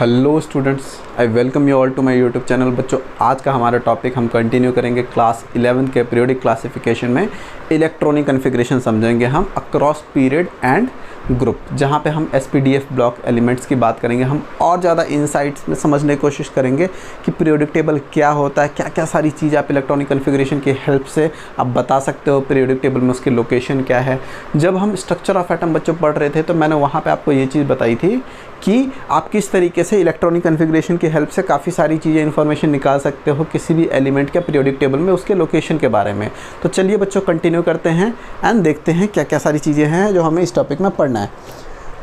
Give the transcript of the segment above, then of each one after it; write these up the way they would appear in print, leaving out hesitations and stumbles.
Hello students, I welcome you all to my YouTube channel. बच्चों, आज का हमारा टॉपिक हम कंटिन्यू करेंगे क्लास 11 के पीरियोडिक क्लासिफिकेशन में इलेक्ट्रॉनिक कन्फिग्रेशन समझेंगे हम अक्रॉस पीरियड एंड ग्रुप, जहाँ पे हम एसपीडीएफ ब्लॉक एलिमेंट्स की बात करेंगे। हम और ज़्यादा इंसाइट्स में समझने की कोशिश करेंगे कि पीरियोडिक टेबल क्या होता है, क्या क्या सारी चीज़ आप इलेक्ट्रॉनिक कन्फिग्रेशन की हेल्प से आप बता सकते हो। पीरियोडिक टेबल में उसकी लोकेशन क्या है। जब हम स्ट्रक्चर ऑफ एटम बच्चों पढ़ रहे थे तो मैंने वहाँ पे आपको ये चीज़ बताई थी कि आप किस तरीके से इलेक्ट्रॉनिक कन्फिग्रेशन की हेल्प से काफ़ी सारी चीज़ें इन्फॉर्मेशन निकाल सकते हो किसी भी एलिमेंट के पीरियोडिक टेबल में, उसके लोकेशन के बारे में। तो चलिए बच्चों कंटिन्यू करते हैं एंड देखते हैं क्या क्या सारी चीज़ें हैं जो हमें इस टॉपिक में पढ़ना है।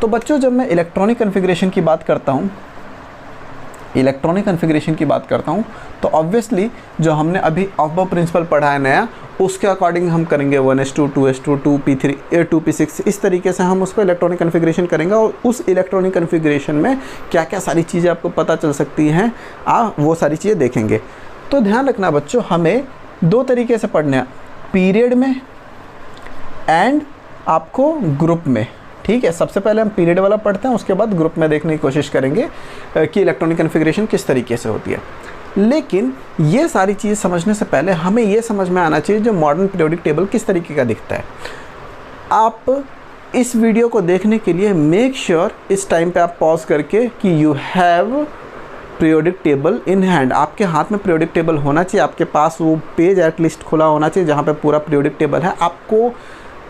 तो बच्चों, जब मैं इलेक्ट्रॉनिक कन्फिग्रेशन की बात करता हूँ तो ऑब्वियसली जो हमने अभी ऑफ प्रिंसिपल पढ़ा है नया, उसके अकॉर्डिंग हम करेंगे 1s2, 2s2, 2p3, 2p6, इस तरीके से हम उसको इलेक्ट्रॉनिक कन्फिग्रेशन करेंगे। और उस इलेक्ट्रॉनिक कन्फिग्रेशन में क्या क्या सारी चीज़ें आपको पता चल सकती हैं, वो सारी चीज़ें देखेंगे। तो ध्यान रखना बच्चों, हमें दो तरीके से पढ़ना है, पीरियड में एंड आपको ग्रुप में। ठीक है, सबसे पहले हम पीरियड वाला पढ़ते हैं, उसके बाद ग्रुप में देखने की कोशिश करेंगे कि इलेक्ट्रॉनिक कन्फिग्रेशन किस तरीके से होती है। लेकिन ये सारी चीज़ समझने से पहले हमें ये समझ में आना चाहिए जो मॉडर्न पीरियोडिक टेबल किस तरीके का दिखता है। आप इस वीडियो को देखने के लिए मेक श्योर इस टाइम पे आप पॉज करके कि you have periodic table in hand. आपके हाथ में पीरियोडिक टेबल होना चाहिए, आपके पास वो पेज एटलीस्ट खुला होना चाहिए जहाँ पे पूरा पीरियोडिक टेबल है। आपको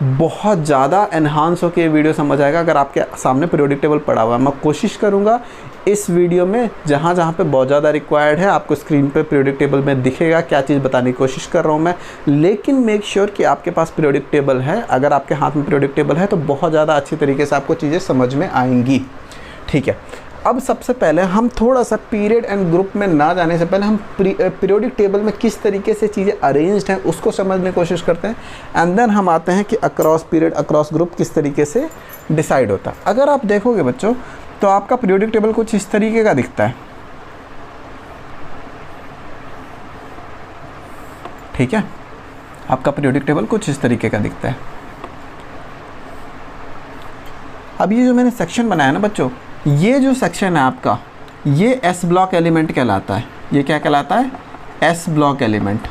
बहुत ज़्यादा एनहांस होकर ये वीडियो समझ आएगा अगर आपके सामने पीरियोडिक टेबल पड़ा हुआ है। मैं कोशिश करूँगा इस वीडियो में जहाँ जहाँ पे बहुत ज़्यादा रिक्वायर्ड है आपको स्क्रीन पे पीरियोडिक टेबल में दिखेगा क्या चीज़ बताने की कोशिश कर रहा हूँ मैं। लेकिन मेक श्योर कि आपके पास पीरियोडिक टेबल है। अगर आपके हाथ में पीरियोडिक टेबल है तो बहुत ज़्यादा अच्छी तरीके से आपको चीज़ें समझ में आएंगी। ठीक है, अब सबसे पहले हम थोड़ा सा पीरियड एंड ग्रुप में ना जाने से पहले हम पीरियोडिक टेबल में किस तरीके से चीज़ें अरेंज्ड हैं उसको समझने की कोशिश करते हैं। एंड देन हम आते हैं कि अक्रॉस पीरियड अक्रॉस ग्रुप किस तरीके से डिसाइड होता है। अगर आप देखोगे बच्चों तो आपका पीरियोडिक टेबल कुछ इस तरीके का दिखता है। ठीक है, आपका पीरियोडिक टेबल कुछ इस तरीके का दिखता है। अब ये जो मैंने सेक्शन बनाया ना बच्चों, ये जो सेक्शन है आपका, ये एस ब्लॉक एलिमेंट कहलाता है। ये क्या कहलाता है? S block element.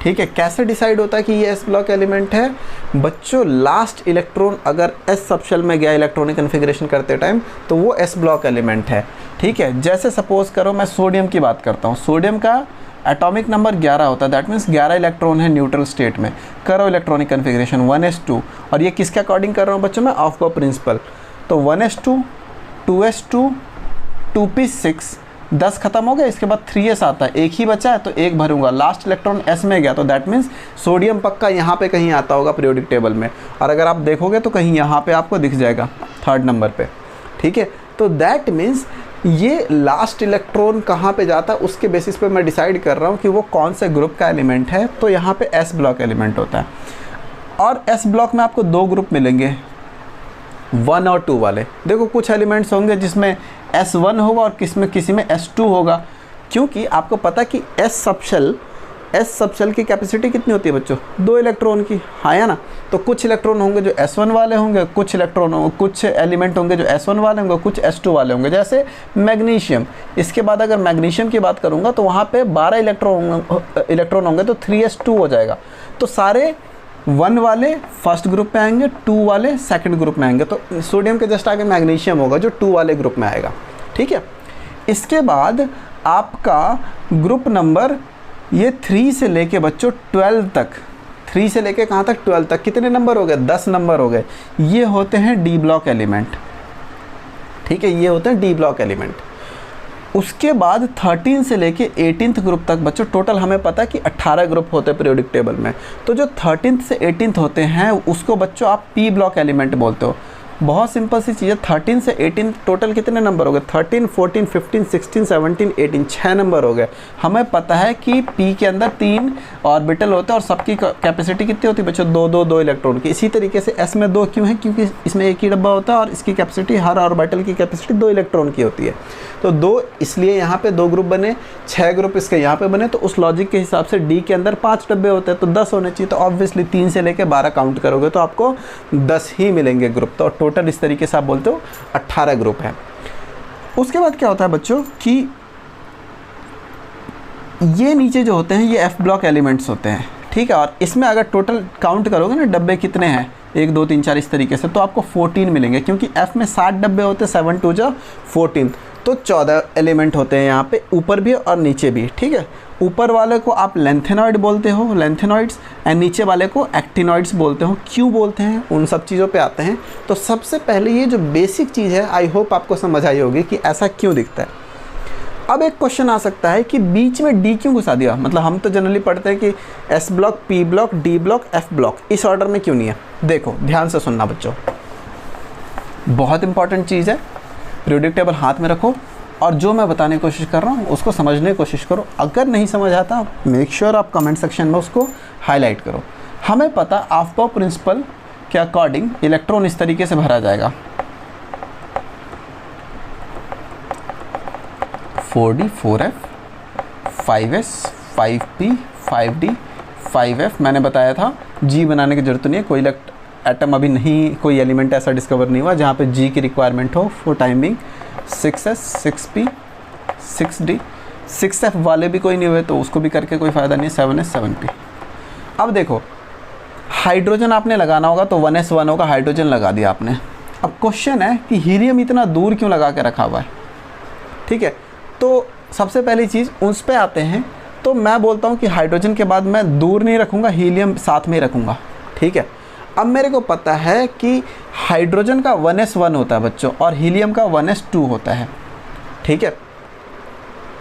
ठीक है, कैसे डिसाइड होता है कि ये एस ब्लॉक एलिमेंट है? बच्चों, लास्ट इलेक्ट्रॉन अगर एस सबशेल में गया इलेक्ट्रॉनिक कन्फिग्रेशन करते टाइम तो वो एस ब्लॉक एलिमेंट है। ठीक है, जैसे सपोज करो मैं सोडियम की बात करता हूँ। सोडियम का एटॉमिक नंबर 11 होता है, दैट मीन्स 11 इलेक्ट्रॉन है न्यूट्रल स्टेट में। करो इलेक्ट्रॉनिक कन्फिग्रेशन 1s2, और ये किसके अकॉर्डिंग कर रहा हूँ बच्चों मैं? Of principle. तो 1s2, 2s2, 2p6, 10 खत्म हो गया, इसके बाद 3s आता है, एक ही बचा है तो एक भरूंगा। लास्ट इलेक्ट्रॉन s में गया तो दैट मीन्स सोडियम पक्का यहाँ पे कहीं आता होगा पीरियोडिक टेबल में, और अगर आप देखोगे तो कहीं यहाँ पे आपको दिख जाएगा 3rd नंबर पे। ठीक है, तो दैट मीन्स ये लास्ट इलेक्ट्रॉन कहाँ पे जाता है उसके बेसिस पे मैं डिसाइड कर रहा हूँ कि वो कौन से ग्रुप का एलिमेंट है। तो यहाँ पे एस ब्लॉक एलिमेंट होता है, और एस ब्लॉक में आपको दो ग्रुप मिलेंगे, 1 और 2 वाले। देखो कुछ एलिमेंट्स होंगे जिसमें S1 होगा और किसी में S2 होगा, क्योंकि आपको पता कि एस सबशेल की कैपेसिटी कितनी होती है बच्चों? 2 इलेक्ट्रॉन की, हाँ या ना? तो कुछ इलेक्ट्रॉन होंगे जो S1 वाले होंगे, कुछ एलिमेंट होंगे जो S1 वाले होंगे, कुछ S2 वाले होंगे। जैसे मैग्नीशियम, इसके बाद अगर मैग्नीशियम की बात करूँगा तो वहाँ पे 12 इलेक्ट्रॉन होंगे तो 3s2 हो जाएगा। तो सारे 1 वाले फर्स्ट ग्रुप में आएंगे, 2 वाले सेकंड ग्रुप में आएंगे। तो सोडियम के जस्ट आगे मैग्नीशियम होगा जो 2 वाले ग्रुप में आएगा। ठीक है, इसके बाद आपका ग्रुप नंबर ये 3 से लेके बच्चों 12 तक, 3 से लेके कहाँ तक? 12 तक। कितने नंबर हो गए? 10 नंबर हो गए। ये होते हैं डी ब्लॉक एलिमेंट। ठीक है, ये होते हैं डी ब्लॉक एलिमेंट। उसके बाद 13 से लेके 18th ग्रुप तक बच्चों टोटल हमें पता है कि 18 ग्रुप होते हैं पीरियोडिक टेबल में। तो जो 13th से 18th होते हैं उसको बच्चों आप पी ब्लॉक एलिमेंट बोलते हो। बहुत सिंपल सी चीज़ है, 13 से 18 टोटल कितने नंबर हो गए? 13, 14, 15, 16, 17, 18, 6 नंबर हो गए। हमें पता है कि पी के अंदर 3 ऑर्बिटल होते हैं और सबकी कैपेसिटी कितनी होती है बच्चों? 2 इलेक्ट्रॉन की। इसी तरीके से एस में 2 क्यों है? क्योंकि इसमें एक ही डब्बा होता है और इसकी कैपेसिटी, हर ऑर्बिटल की कैपेसिटी 2 इलेक्ट्रॉन की होती है। तो 2, इसलिए यहाँ पे 2 ग्रुप बने, 6 ग्रुप इसके यहाँ पे बने। तो उस लॉजिक के हिसाब से डी के अंदर 5 डब्बे होते हैं तो 10 होने चाहिए। तो ऑब्वियसली 3 से लेके 12 काउंट करोगे तो आपको 10 ही मिलेंगे ग्रुप। तो टोटल इस तरीके से आप बोलते हो 18 ग्रुप है। उसके बाद क्या होता है बच्चों कि ये नीचे जो होते हैं ये एफ ब्लॉक एलिमेंट्स होते हैं, ठीक है। और इसमें अगर टोटल काउंट करोगे ना डब्बे कितने हैं, 1 2 3 4 इस तरीके से, तो आपको 14 मिलेंगे, क्योंकि एफ में 7 डब्बे होते हैं, 7 2 जा 14, तो 14 एलिमेंट होते हैं यहाँ पे, ऊपर भी और नीचे भी, ठीक है। ऊपर वाले को आप लेंथेनॉइड बोलते हो, लेंथेनॉइड्स, एंड नीचे वाले को एक्टिनॉइड्स बोलते हो। क्यों बोलते हैं उन सब चीज़ों पे आते हैं। तो सबसे पहले ये जो बेसिक चीज़ है, आई होप आपको समझ आई होगी कि ऐसा क्यों दिखता है। अब एक क्वेश्चन आ सकता है कि बीच में डी क्यों घुसा दिया, मतलब हम तो जनरली पढ़ते हैं कि S block, P block, D block, F block, इस ऑर्डर में क्यों नहीं है। देखो ध्यान से सुनना बच्चों, बहुत इंपॉर्टेंट चीज़ है। पीरियोडिक टेबल हाथ में रखो और जो मैं बताने की कोशिश कर रहा हूँ उसको समझने की कोशिश करो। अगर नहीं समझ आता मेक श्योर आप कमेंट सेक्शन में उसको हाईलाइट करो। हमें पता ऑफबाउ प्रिंसिपल के अकॉर्डिंग इलेक्ट्रॉन इस तरीके से भरा जाएगा, 4d 4f 5s 5p 5d 5f। मैंने बताया था g बनाने की जरूरत नहीं है, कोई एटम अभी नहीं, कोई एलिमेंट ऐसा डिस्कवर नहीं हुआ जहाँ पे g की रिक्वायरमेंट हो for timing. 6s 6p 6d 6f वाले भी कोई नहीं हुए तो उसको भी करके कोई फ़ायदा नहीं है, 7s 7p। अब देखो हाइड्रोजन आपने लगाना होगा तो 1s 1 होगा, हाइड्रोजन लगा दिया आपने। अब क्वेश्चन है कि हीलियम इतना दूर क्यों लगा के रखा हुआ है, ठीक है। तो सबसे पहली चीज़ उस पे आते हैं, तो मैं बोलता हूँ कि हाइड्रोजन के बाद मैं दूर नहीं रखूँगा, हीलियम साथ में ही रखूँगा, ठीक है। अब मेरे को पता है कि हाइड्रोजन का 1s 1 होता है बच्चों और हीलियम का 1s 2 होता है, ठीक है।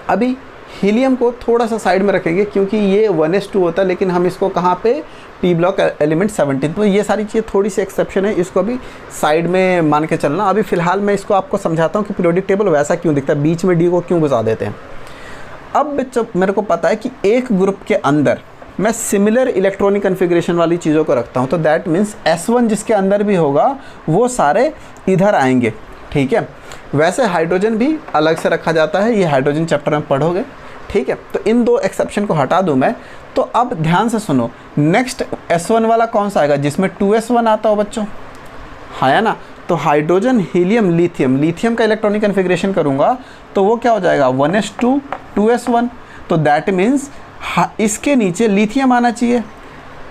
अभी हीलियम को थोड़ा सा साइड में रखेंगे क्योंकि ये 1s 2 होता है, लेकिन हम इसको कहाँ पे, पी ब्लॉक एलिमेंट 17, तो ये सारी चीज़ें थोड़ी सी एक्सेप्शन है, इसको भी साइड में मान के चलना। अभी फ़िलहाल मैं इसको आपको समझाता हूँ कि पीरियोडिक टेबल वैसा क्यों दिखता है, बीच में डी को क्यों घुसा देते हैं। अब बच्चों मेरे को पता है कि एक ग्रुप के अंदर मैं सिमिलर इलेक्ट्रॉनिक कन्फिग्रेशन वाली चीज़ों को रखता हूँ, तो दैट मीन्स S1 जिसके अंदर भी होगा वो सारे इधर आएंगे, ठीक है। वैसे हाइड्रोजन भी अलग से रखा जाता है, ये हाइड्रोजन चैप्टर में पढ़ोगे, ठीक है। तो इन 2 एक्सेप्शन को हटा दूं मैं। तो अब ध्यान से सुनो, नेक्स्ट S1 वाला कौन सा आएगा जिसमें 2s1 आता हो बच्चों, है ना। तो हाइड्रोजन, हीलियम, लिथियम, लिथियम का इलेक्ट्रॉनिक कन्फिग्रेशन करूंगा तो वो क्या हो जाएगा, 1s2 2s1। तो दैट मीन्स इसके नीचे लिथियम आना चाहिए,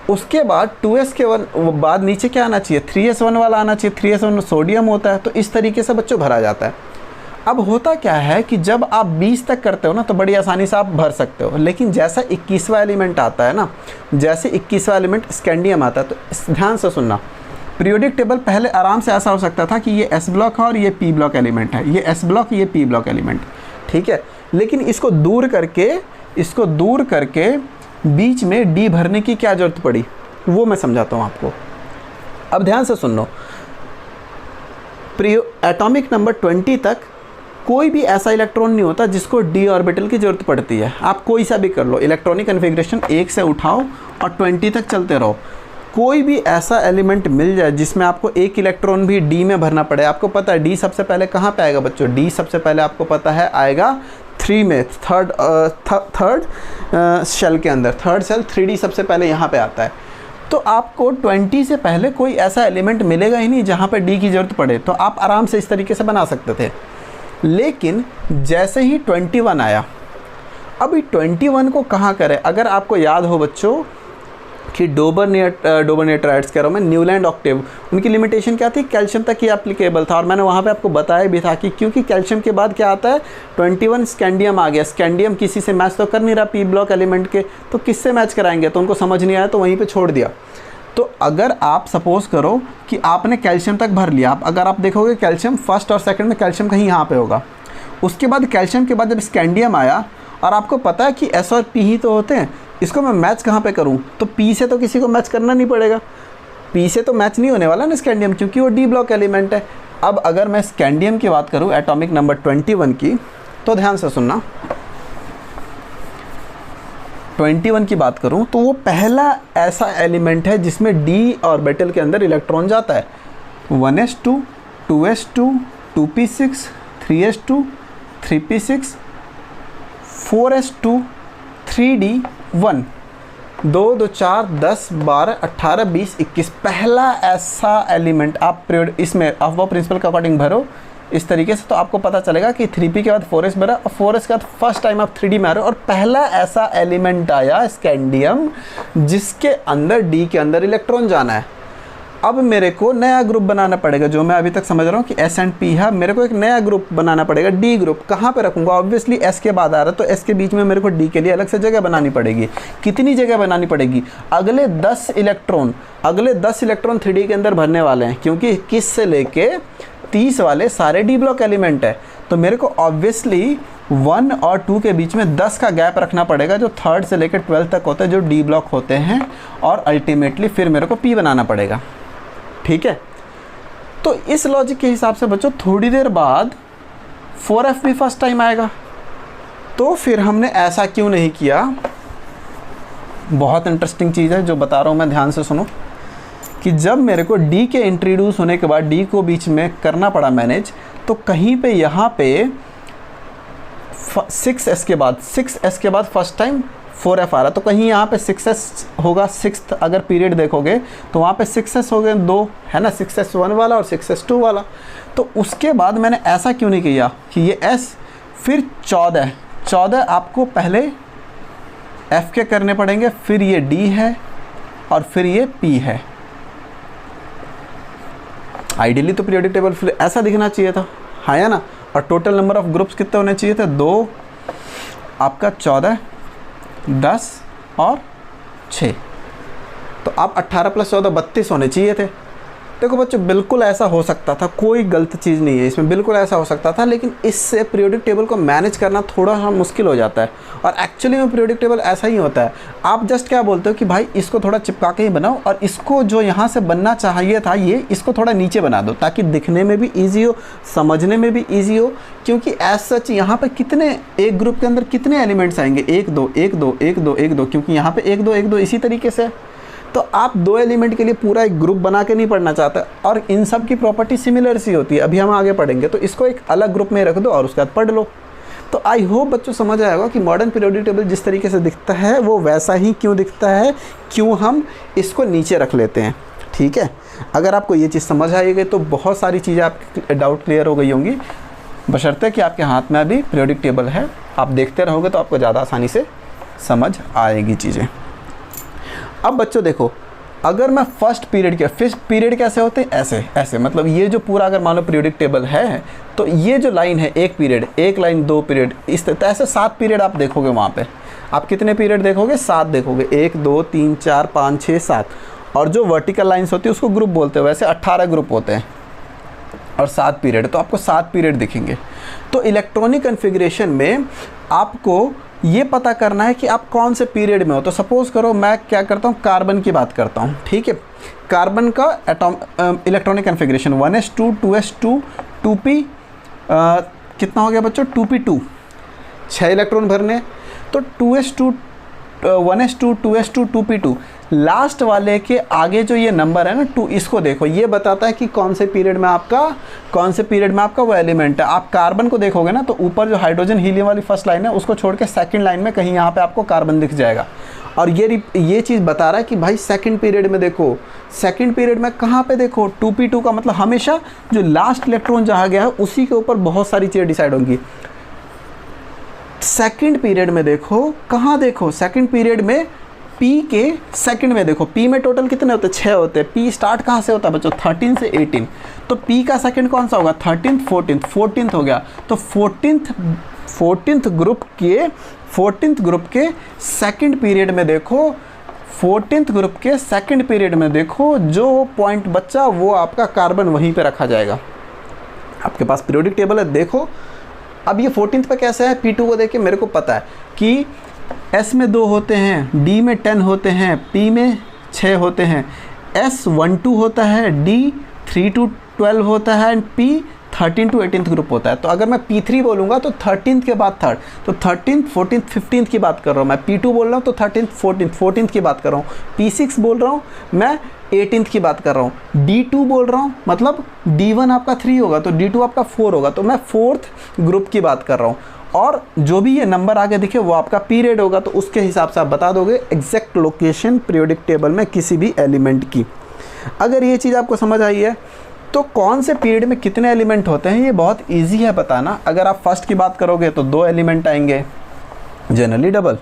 उसके बाद 2s के बाद नीचे क्या आना चाहिए, 3s1 वाला आना चाहिए, 3s1 सोडियम होता है। तो इस तरीके से बच्चों भरा जाता है। अब होता क्या है कि जब आप 20 तक करते हो ना तो बड़ी आसानी से आप भर सकते हो, लेकिन जैसा 21वां एलिमेंट आता है ना, जैसे 21वां एलिमेंट स्कैंडियम आता है, तो ध्यान से सुनना, पीरियोडिक टेबल पहले आराम से ऐसा हो सकता था कि ये एस ब्लॉक है और ये पी ब्लॉक एलिमेंट है, ये एस ब्लॉक, ये पी ब्लॉक एलिमेंट, ठीक है। लेकिन इसको दूर करके बीच में डी भरने की क्या जरूरत पड़ी वो मैं समझाता हूँ आपको। अब ध्यान से सुन लो, एटॉमिक नंबर 20 तक कोई भी ऐसा इलेक्ट्रॉन नहीं होता जिसको डी ऑर्बिटल की ज़रूरत पड़ती है। आप कोई सा भी कर लो, इलेक्ट्रॉनिक कन्फिग्रेशन 1 से उठाओ और 20 तक चलते रहो, कोई भी ऐसा एलिमेंट मिल जाए जिसमें आपको एक इलेक्ट्रॉन भी डी में भरना पड़े। आपको पता है डी सबसे पहले कहाँ पे आएगा बच्चों, डी सबसे पहले आपको पता है आएगा 3 में, थर्ड शेल के अंदर, थर्ड शेल 3D सबसे पहले यहाँ पे आता है। तो आपको 20 से पहले कोई ऐसा एलिमेंट मिलेगा ही नहीं जहाँ पे डी की ज़रूरत पड़े, तो आप आराम से इस तरीके से बना सकते थे। लेकिन जैसे ही 21 आया, अभी 21 को कहाँ करें। अगर आपको याद हो बच्चों कि डोबर नियट्राइड्स कह रहा हूँ मैं, न्यूलैंड ऑक्टेव, उनकी लिमिटेशन क्या थी, कैल्शियम तक ही एप्लीकेबल था। और मैंने वहाँ पे आपको बताया भी था कि क्योंकि कैल्शियम के बाद क्या आता है, 21 स्कैंडियम आ गया। स्कैंडियम किसी से मैच तो कर नहीं रहा पी ब्लॉक एलिमेंट के, तो किससे मैच कराएंगे, तो उनको समझ नहीं आया तो वहीं पर छोड़ दिया। तो अगर आप सपोज़ करो कि आपने कैल्शियम तक भर लिया, अगर आप देखोगे कैल्शियम फर्स्ट और सेकंड में कैल्शियम कहीं यहाँ पे होगा, उसके बाद कैल्शियम के बाद जब स्कैंडियम आया और आपको पता है कि एस और पी ही तो होते हैं, इसको मैं मैच कहाँ पे करूँ, तो पी से तो किसी को मैच करना नहीं पड़ेगा, पी से तो मैच नहीं होने वाला ना स्कैंडियम, क्योंकि वो डी ब्लॉक एलिमेंट है। अब अगर मैं स्कैंडियम की बात करूँ एटॉमिक नंबर 21 की, तो ध्यान से सुनना, 21 की बात करूं तो वो पहला ऐसा एलिमेंट है जिसमें डी ऑर्बिटल के अंदर इलेक्ट्रॉन जाता है। 1s2 2s2 2p6 3s2 3p6 4s2 3d1 2 2 4 10 12 18 20 21 पहला ऐसा एलिमेंट आप पीरियड इसमें ऑफ प्रिंसिपल के अकॉर्डिंग भरो, इस तरीके से, तो आपको पता चलेगा कि 3p के बाद 4s बना और 4s के बाद फर्स्ट टाइम आप 3d में आ रहे हो और पहला ऐसा एलिमेंट आया स्कैंडियम जिसके अंदर d के अंदर इलेक्ट्रॉन जाना है। अब मेरे को नया ग्रुप बनाना पड़ेगा, जो मैं अभी तक समझ रहा हूँ कि S एंड P है, मेरे को एक नया ग्रुप बनाना पड़ेगा D ग्रुप। कहाँ पे रखूँगा? ऑब्वियसली S के बाद आ रहा है तो S के बीच में मेरे को D के लिए अलग से जगह बनानी पड़ेगी। कितनी जगह बनानी पड़ेगी? अगले 10 इलेक्ट्रॉन 3D के अंदर भरने वाले हैं, क्योंकि 21 से लेके 30 वाले सारे D ब्लॉक एलिमेंट है। तो मेरे को ऑब्वियसली 1 और 2 के बीच में 10 का गैप रखना पड़ेगा, जो 3rd से लेकर 12th तक होते हैं, जो D ब्लॉक होते हैं, और अल्टीमेटली फिर मेरे को P बनाना पड़ेगा। ठीक है, तो इस लॉजिक के हिसाब से बच्चों थोड़ी देर बाद 4f भी फर्स्ट टाइम आएगा। तो फिर हमने ऐसा क्यों नहीं किया? बहुत इंटरेस्टिंग चीज़ है जो बता रहा हूँ मैं, ध्यान से सुनो। कि जब मेरे को D के इंट्रोड्यूस होने के बाद D को बीच में करना पड़ा मैनेज, तो कहीं पे यहाँ पे 6s के बाद फर्स्ट टाइम 4f आ रहा, तो कहीं यहाँ पे 6s होगा। 6th अगर पीरियड देखोगे तो वहाँ पे 6s हो गए 2, है ना, 6s1 वाला और 6s2 वाला। तो उसके बाद मैंने ऐसा क्यों नहीं किया कि ये s फिर 14 आपको पहले f के करने पड़ेंगे, फिर ये d है और फिर ये p है। आइडियली तो पीरियोडिक टेबल फिर ऐसा दिखना चाहिए था, हाँ या ना। और टोटल नंबर ऑफ ग्रुप्स कितने होने चाहिए थे? 2, आपका 14, 10 और 6, तो आप 18 + 14 32 होने चाहिए थे। देखो बच्चों, बिल्कुल ऐसा हो सकता था, कोई गलत चीज़ नहीं है इसमें, बिल्कुल ऐसा हो सकता था, लेकिन इससे पीरियोडिक टेबल को मैनेज करना थोड़ा सा मुश्किल हो जाता है। और एक्चुअली में पीरियोडिक टेबल ऐसा ही होता है, आप जस्ट क्या बोलते हो कि भाई इसको थोड़ा चिपका के ही बनाओ, और इसको जो यहाँ से बनना चाहिए था ये, इसको थोड़ा नीचे बना दो, ताकि दिखने में भी ईजी हो, समझने में भी ईजी हो। क्योंकि एज सच यहाँ पर कितने, एक ग्रुप के अंदर कितने एलिमेंट्स आएंगे? 1 2 1 2 1 2 1 2, क्योंकि यहाँ पे 1 2 1 2 इसी तरीके से। तो आप 2 एलिमेंट के लिए पूरा एक ग्रुप बना के नहीं पढ़ना चाहते, और इन सब की प्रॉपर्टी सिमिलर सी होती है, अभी हम आगे पढ़ेंगे। तो इसको एक अलग ग्रुप में रख दो और उसके बाद पढ़ लो। तो आई होप बच्चों समझ आएगा कि मॉडर्न पीरियोडिक टेबल जिस तरीके से दिखता है वो वैसा ही क्यों दिखता है, क्यों हम इसको नीचे रख लेते हैं। ठीक है, अगर आपको ये चीज़ समझ आई गई तो बहुत सारी चीज़ें आपकी डाउट क्लियर हो गई होंगी, बशर्ते कि आपके हाथ में अभी पीरियोडिक टेबल है। आप देखते रहोगे तो आपको ज़्यादा आसानी से समझ आएगी चीज़ें। अब बच्चों देखो, अगर मैं फर्स्ट पीरियड कैसे होते हैं? ऐसे मतलब ये जो पूरा अगर मान लो पीरियोडिक टेबल है, तो ये जो लाइन है 1 पीरियड, 1 लाइन 2 पीरियड, इस तरह ऐसे 7 पीरियड आप देखोगे। वहाँ पे आप कितने पीरियड देखोगे? 7 देखोगे, 1 2 3 4 5 6 7। और जो वर्टिकल लाइन्स होती है उसको ग्रुप बोलते हैं, वैसे 18 ग्रुप होते हैं और 7 पीरियड, तो आपको 7 पीरियड दिखेंगे। तो इलेक्ट्रॉनिक कन्फिग्रेशन में आपको ये पता करना है कि आप कौन से पीरियड में हो। तो सपोज करो मैं क्या करता हूँ, कार्बन की बात करता हूँ। ठीक है, कार्बन का electronic configuration 1s2 2s2 2p, कितना हो गया बच्चों? 2p2, 6 इलेक्ट्रॉन भरने। तो 2s2 1s2 2s2 2p2, last वाले के आगे जो ये नंबर है ना 2, इसको देखो, ये बताता है कि कौन से पीरियड में आपका वो एलिमेंट है। आप कार्बन को देखोगे ना तो ऊपर जो हाइड्रोजन हीलियम वाली फर्स्ट लाइन है उसको छोड़ के सेकंड लाइन में कहीं यहाँ पे आपको कार्बन दिख जाएगा। और ये चीज़ बता रहा है कि भाई सेकंड पीरियड में देखो, सेकंड पीरियड में कहाँ पे देखो 2p2 का मतलब हमेशा जो लास्ट इलेक्ट्रॉन जहाँ गया है उसी के ऊपर बहुत सारी चीज़ें डिसाइड होंगी। सेकंड पीरियड में देखो, कहाँ देखो? सेकंड पीरियड में P के सेकंड में देखो, P में टोटल कितने होते हैं? 6 होते हैं। P स्टार्ट कहाँ से होता है बच्चों? 13 से 18। तो P का सेकंड कौन सा होगा? 13th 14th हो गया। तो 14th ग्रुप के सेकंड पीरियड में देखो, 14th ग्रुप के सेकंड पीरियड में देखो, जो पॉइंट बच्चा वो आपका कार्बन वहीं पे रखा जाएगा। आपके पास पीरियोडिक टेबल है, देखो। अब ये 14th पे कैसे है? P2 को देख के मेरे को पता है कि S में 2 होते हैं, D में 10 होते हैं, P में 6 होते हैं, S 1 2 होता है, D 3 to 12 होता है, and P 13 to 18th group होता है। तो अगर मैं P3 बोलूँगा तो 13th के बाद 3rd, तो 13th 14th 15th की बात कर रहा हूँ। मैं P2 बोल रहा हूँ तो 13th 14th की बात कर रहा हूँ। P6 बोल रहा हूँ मैं 18th की बात कर रहा हूँ। D2 बोल रहा हूँ मतलब D1 आपका 3 होगा तो D2 आपका 4 होगा, तो मैं 4th ग्रुप की बात कर रहा हूँ। और जो भी ये नंबर आगे दिखे वो आपका पीरियड होगा, तो उसके हिसाब से आप बता दोगे एग्जैक्ट लोकेशन पीरियोडिक टेबल में किसी भी एलिमेंट की। अगर ये चीज़ आपको समझ आई है तो कौन से पीरियड में कितने एलिमेंट होते हैं ये बहुत इजी है बताना। अगर आप फर्स्ट की बात करोगे तो 2 एलिमेंट आएंगे, जनरली डबल,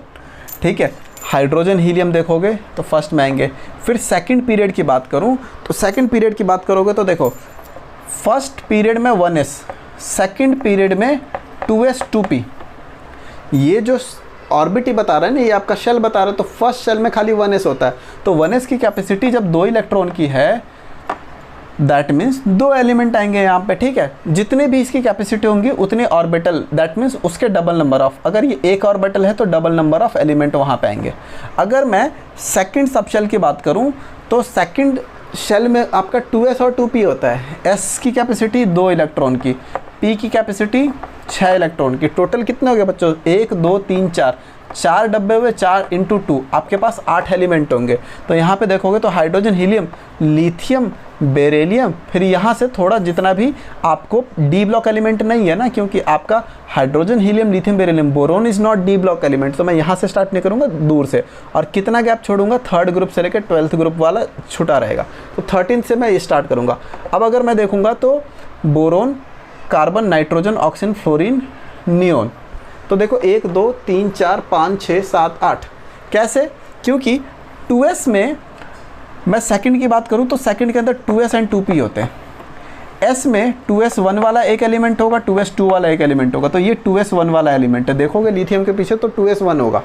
ठीक है। हाइड्रोजन हीलियम देखोगे तो फर्स्ट में आएंगे। फिर सेकंड पीरियड की बात करूं तो सेकंड पीरियड की बात करोगे तो देखो फर्स्ट पीरियड में 1s, सेकंड पीरियड में 2s 2p। ये जो ऑर्बिट बता रहा है ना, ये आपका शेल बता रहा है, तो फर्स्ट शेल में खाली 1s होता है। तो 1s की कैपेसिटी जब 2 इलेक्ट्रॉन की है, दैट मीन्स 2 एलिमेंट आएंगे यहाँ पे, ठीक है। जितने भी इसकी कैपेसिटी होंगी उतने ऑर्बिटल, दैट मीन्स उसके डबल नंबर ऑफ, अगर ये एक ऑर्बिटल है तो डबल नंबर ऑफ एलिमेंट वहाँ पे आएंगे। अगर मैं सेकंड सब शेल की बात करूँ तो सेकंड शेल में आपका 2s और 2p होता है। s की कैपेसिटी 2 इलेक्ट्रॉन की, p की कैपेसिटी 6 इलेक्ट्रॉन की। टोटल कितने हो गए बच्चों? 1 2 3 4, 4 डब्बे हुए, 4 × 2, आपके पास 8 एलिमेंट होंगे। तो यहाँ पे देखोगे तो हाइड्रोजन हीलियम, लिथियम, बेरिलियम, फिर यहाँ से थोड़ा जितना भी आपको डी ब्लॉक एलिमेंट नहीं है ना, क्योंकि आपका hydrogen helium, lithium, beryllium, boron is not D block element, तो मैं यहाँ से स्टार्ट नहीं करूँगा, दूर से। और कितना गैप छोड़ूंगा? 3rd ग्रुप से लेकर 12th ग्रुप वाला छुटा रहेगा, तो 13th से मैं ये स्टार्ट करूँगा। अब अगर मैं देखूँगा तो boron, carbon, nitrogen, oxygen, fluorine, neon, तो देखो 1 2 3 4 5 6 7 8। कैसे? क्योंकि 2s में मैं सेकंड की बात करूं तो सेकंड के अंदर 2s एंड 2p होते हैं। s में 2s 1 वाला एक एलिमेंट होगा, 2s 2 वाला एक एलिमेंट होगा, तो ये 2s 1 वाला एलिमेंट है। देखोगे लिथियम के पीछे तो 2s 1 होगा,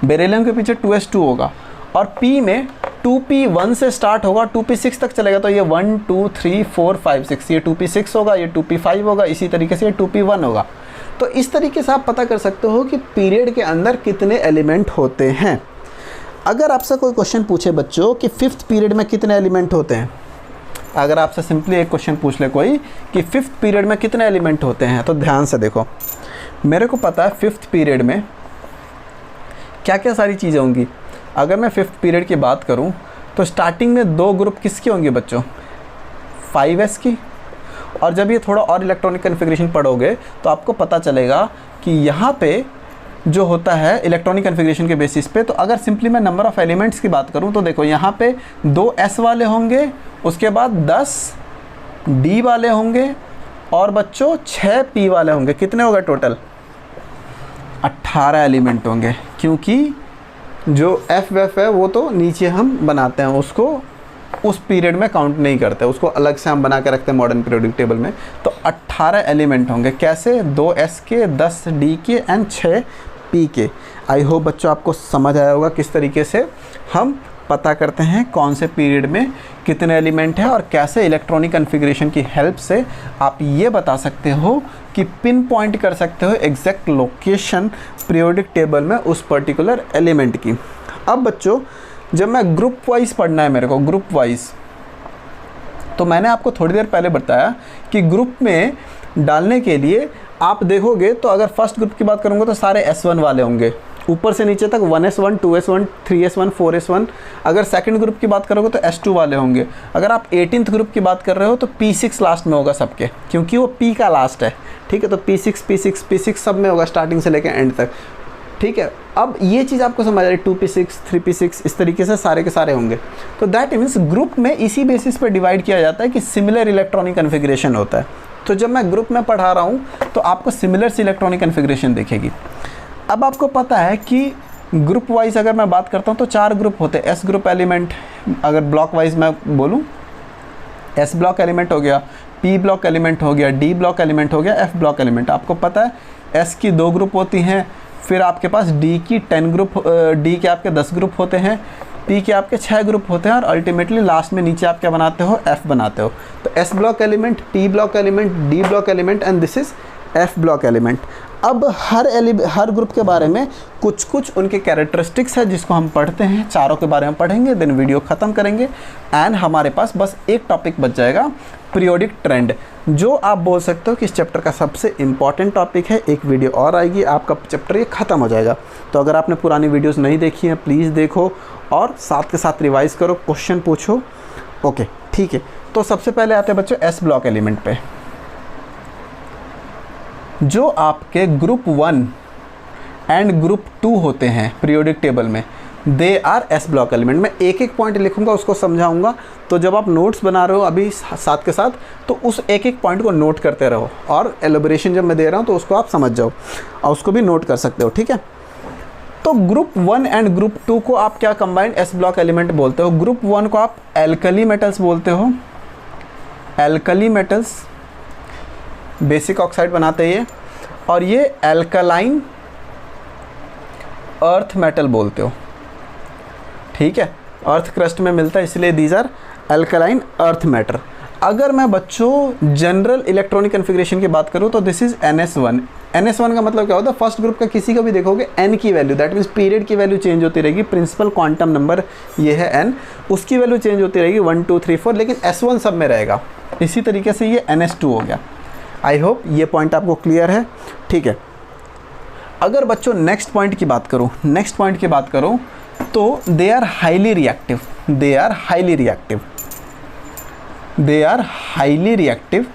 बेरिलियम के पीछे 2s 2 होगा, और p में 2p 1 से स्टार्ट होगा, 2p 6 तक चलेगा, तो ये 1 2 3 4 5 6, ये 2p 6 होगा, ये 2p 5 होगा, इसी तरीके से ये 2p 1 होगा। तो इस तरीके से आप पता कर सकते हो कि पीरियड के अंदर कितने एलिमेंट होते हैं। अगर आपसे कोई क्वेश्चन पूछे बच्चों कि 5th पीरियड में कितने एलिमेंट होते हैं, अगर आपसे सिंपली एक क्वेश्चन पूछ ले कोई कि 5th पीरियड में कितने एलिमेंट होते हैं, तो ध्यान से देखो, मेरे को पता है 5th पीरियड में क्या क्या सारी चीज़ें होंगी। अगर मैं 5th पीरियड की बात करूं तो स्टार्टिंग में 2 ग्रुप किसकी होंगी बच्चों? 5s की। और जब ये थोड़ा और इलेक्ट्रॉनिक कन्फिग्रेशन पढ़ोगे तो आपको पता चलेगा कि यहाँ पे जो होता है इलेक्ट्रॉनिक कन्फिग्रेशन के बेसिस पे, तो अगर सिंपली मैं नंबर ऑफ़ एलिमेंट्स की बात करूँ तो देखो यहाँ पे 2 s वाले होंगे, उसके बाद 10 d वाले होंगे, और बच्चों 6 p वाले होंगे। कितने हो गए टोटल? 18 एलिमेंट होंगे, क्योंकि जो FF है वो तो नीचे हम बनाते हैं, उसको उस पीरियड में काउंट नहीं करते, उसको अलग से हम बना के रखते हैं मॉडर्न पीरियोडिक टेबल में। तो 18 एलिमेंट होंगे। कैसे? 2 s के, 10 d के एंड 6 p के। आई होप बच्चों आपको समझ आया होगा किस तरीके से हम पता करते हैं कौन से पीरियड में कितने एलिमेंट हैं, और कैसे इलेक्ट्रॉनिक कन्फिग्रेशन की हेल्प से आप ये बता सकते हो कि पिन पॉइंट कर सकते हो एग्जैक्ट लोकेशन पीरियोडिक टेबल में उस पर्टिकुलर एलिमेंट की। अब बच्चों जब मैं ग्रुप वाइज पढ़ना है मेरे को, ग्रुप वाइज, तो मैंने आपको थोड़ी देर पहले बताया कि ग्रुप में डालने के लिए आप देखोगे तो अगर फर्स्ट ग्रुप की बात करूँगा तो सारे S1 वाले होंगे, ऊपर से नीचे तक 1s1 2s1 3s1 4s1। अगर सेकंड ग्रुप की बात करोगे तो S2 वाले होंगे। अगर आप 18th ग्रुप की बात कर रहे हो तो P6 लास्ट में होगा सबके, क्योंकि वो P का लास्ट है, ठीक है। तो P6 सब में होगा स्टार्टिंग से लेकर एंड तक, ठीक है। अब ये चीज़ आपको समझ आ रही है, 2p6 3p6 इस तरीके से सारे के सारे होंगे। तो दैट मीन्स ग्रुप में इसी बेसिस पर डिवाइड किया जाता है कि सिमिलर इलेक्ट्रॉनिक कन्फिग्रेशन होता है। तो जब मैं ग्रुप में पढ़ा रहा हूँ तो आपको सिमिलर सी इलेक्ट्रॉनिक कन्फिग्रेशन दिखेगी। अब आपको पता है कि ग्रुप वाइज अगर मैं बात करता हूँ तो 4 ग्रुप होते हैं। S ग्रुप एलिमेंट, अगर ब्लॉक वाइज मैं बोलूँ, S ब्लॉक एलिमेंट हो गया, P ब्लॉक एलिमेंट हो गया, D ब्लॉक एलिमेंट हो गया, F ब्लॉक एलिमेंट। आपको पता है S की 2 ग्रुप होती हैं, फिर आपके पास D की 10 ग्रुप, D के आपके 10 ग्रुप होते हैं, P के आपके 6 ग्रुप होते हैं, और अल्टीमेटली लास्ट में नीचे आप क्या बनाते हो? F बनाते हो। तो S block element, P block element, D block element and this is F block element. अब हर ग्रुप के बारे में कुछ कुछ उनके कैरेक्टरिस्टिक्स है जिसको हम पढ़ते हैं, चारों के बारे में पढ़ेंगे, देन वीडियो ख़त्म करेंगे एंड हमारे पास बस एक टॉपिक बच जाएगा, पीरियोडिक ट्रेंड, जो आप बोल सकते हो कि इस चैप्टर का सबसे इम्पॉर्टेंट टॉपिक है। एक वीडियो और आएगी, आपका चैप्टर ये ख़त्म हो जाएगा। तो अगर आपने पुरानी वीडियोस नहीं देखी हैं प्लीज़ देखो, और साथ के साथ रिवाइज करो, क्वेश्चन पूछो। ओके ठीक है, तो सबसे पहले आते हैं बच्चों S ब्लॉक एलिमेंट पे। जो आपके ग्रुप 1 एंड ग्रुप 2 होते हैं पीरियोडिक टेबल में, they R S block element. मैं एक एक पॉइंट लिखूंगा, उसको समझाऊंगा, तो जब आप नोट्स बना रहे हो अभी साथ के साथ, तो उस एक एक पॉइंट को नोट करते रहो, और एलोबरेशन जब मैं दे रहा हूँ तो उसको आप समझ जाओ और उसको भी नोट कर सकते हो, ठीक है। तो ग्रुप 1 एंड ग्रुप 2 को आप क्या कंबाइंड एस ब्लॉक एलिमेंट बोलते हो। ग्रुप 1 को आप एल्कली मेटल्स बोलते हो, एल्कली मेटल्स, बेसिक ऑक्साइड बनाते हैं ये, और ये एल्कलाइन अर्थ मेटल बोलते हो, ठीक है। अर्थ क्रस्ट में मिलता है इसलिए these are alkaline earth metal. अगर मैं बच्चों जनरल इलेक्ट्रॉनिक कन्फिग्रेशन की बात करूँ तो दिस इज NS1। NS1 का मतलब क्या होता है, फर्स्ट ग्रुप का किसी का भी देखोगे n की वैल्यू, दैट मीन्स पीरियड की वैल्यू चेंज होती रहेगी, प्रिंसिपल क्वांटम नंबर ये है n, उसकी वैल्यू चेंज होती रहेगी 1 2 3 4, लेकिन S1 सब में रहेगा। इसी तरीके से ये NS2 हो गया। आई होप ये पॉइंट आपको क्लियर है, ठीक है। अगर बच्चों नेक्स्ट पॉइंट की बात करूँ, नेक्स्ट पॉइंट की बात करूँ तो they are highly reactive, they are highly reactive, they are highly reactive,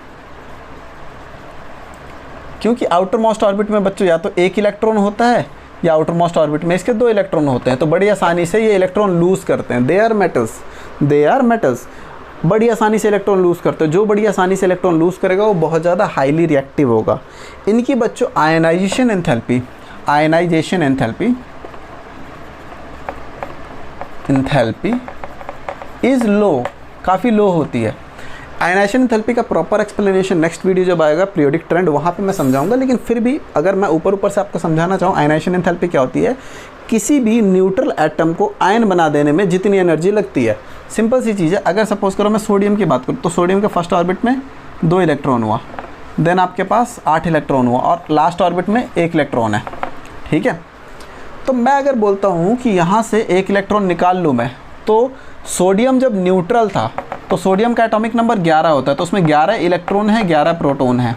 क्योंकि आउटर मोस्ट ऑर्बिट में बच्चों या तो एक इलेक्ट्रॉन होता है या आउटर मोस्ट ऑर्बिट में इसके 2 इलेक्ट्रॉन होते हैं, तो बड़ी आसानी से ये इलेक्ट्रॉन लूज करते हैं। They are metals, they are metals, बड़ी आसानी से इलेक्ट्रॉन लूज करते हैं। जो बड़ी आसानी से इलेक्ट्रॉन लूज करेगा वो बहुत ज़्यादा हाईली रिएक्टिव होगा। इनकी बच्चों ionization enthalpy, ionization enthalpy, enthalpy is low, काफ़ी लो होती है। आयनाइजेशन एंथैल्पी का प्रॉपर एक्सप्लेनेशन नेक्स्ट वीडियो जब आएगा पीरियोडिक ट्रेंड, वहाँ पे मैं समझाऊंगा, लेकिन फिर भी अगर मैं ऊपर ऊपर से आपको समझाना चाहूँ, आयनाइजेशन एंथैल्पी क्या होती है, किसी भी न्यूट्रल एटम को आयन बना देने में जितनी एनर्जी लगती है। सिंपल सी चीज़ है, अगर सपोज करो मैं सोडियम की बात करूँ तो सोडियम के फर्स्ट ऑर्बिट में 2 इलेक्ट्रॉन हुआ, देन आपके पास 8 इलेक्ट्रॉन हुआ, और लास्ट ऑर्बिट में 1 इलेक्ट्रॉन है, ठीक है। तो मैं अगर बोलता हूँ कि यहाँ से 1 इलेक्ट्रॉन निकाल लूँ मैं, तो सोडियम जब न्यूट्रल था तो सोडियम का एटॉमिक नंबर 11 होता है, तो उसमें 11 इलेक्ट्रॉन है, 11 प्रोटॉन है,